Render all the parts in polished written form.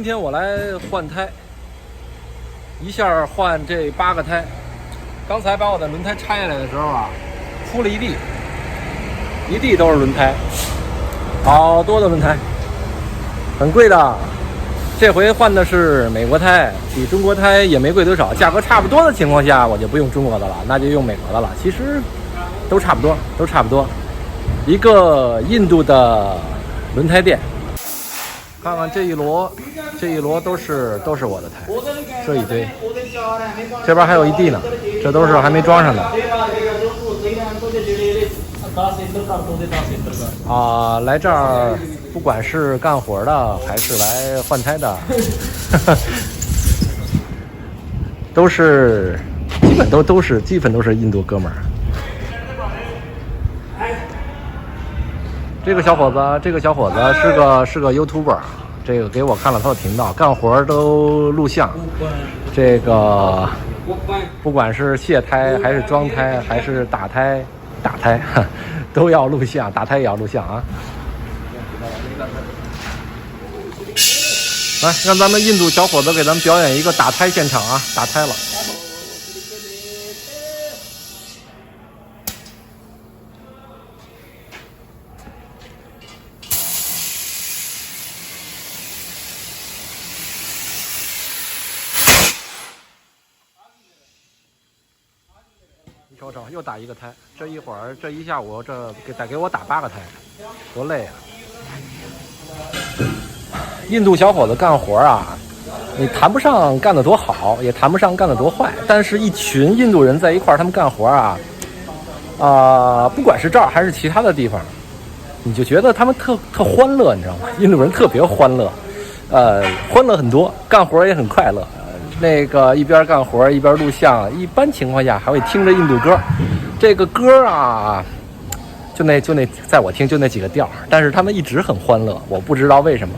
今天我来换胎，一下换这8个胎。刚才把我的轮胎拆下来的时候啊，铺了一地都是轮胎，好多的轮胎，很贵的。这回换的是美国胎，比中国胎也没贵多少，价格差不多的情况下，我就不用中国的了，那就用美国的了。其实都差不多。一个印度的轮胎店，看看这一摞都是我的胎，这一堆，这边还有一地呢，这都是还没装上的。来这儿不管是干活的还是来换胎的，都是基本都是印度哥们儿。这个小伙子是个 YouTuber， 这个给我看了他的频道，干活都录像。这个不管是卸胎还是装胎还是打胎都要录像，打胎也要录像啊。来，让咱们印度小伙子给咱们表演一个打胎现场啊，打胎了。瞅瞅，又打一个胎，这一下午得给我打8个胎，多累啊！印度小伙子干活啊，你谈不上干得多好，也谈不上干得多坏，但是一群印度人在一块儿，他们干活啊，不管是这儿还是其他的地方，你就觉得他们特欢乐，你知道吗？印度人特别欢乐，欢乐很多，干活也很快乐。那个一边干活一边录像，一般情况下还会听着印度歌。这个歌啊，就那在我听就那几个调，但是他们一直很欢乐，我不知道为什么。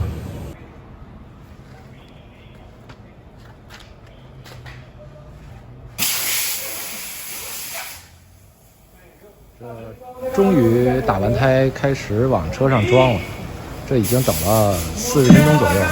终于打完胎，开始往车上装了，这已经等了40分钟左右了。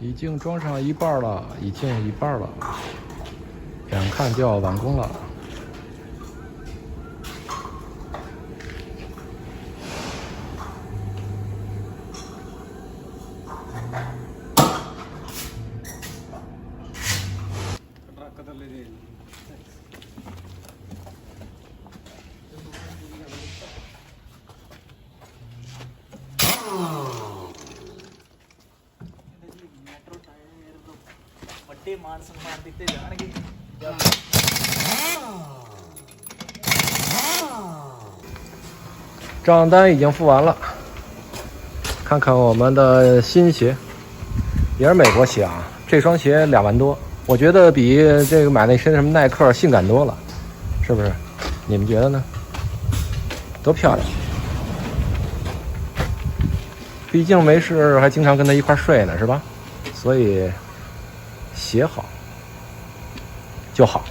已经装上一半了，眼看就要完工了。账单已经付完了，看看我们的新鞋，也是美国鞋啊，这双鞋2万多，我觉得比这个买那身什么耐克性感多了，是不是？你们觉得呢？多漂亮！毕竟没事还经常跟他一块睡呢，是吧？所以鞋好就好。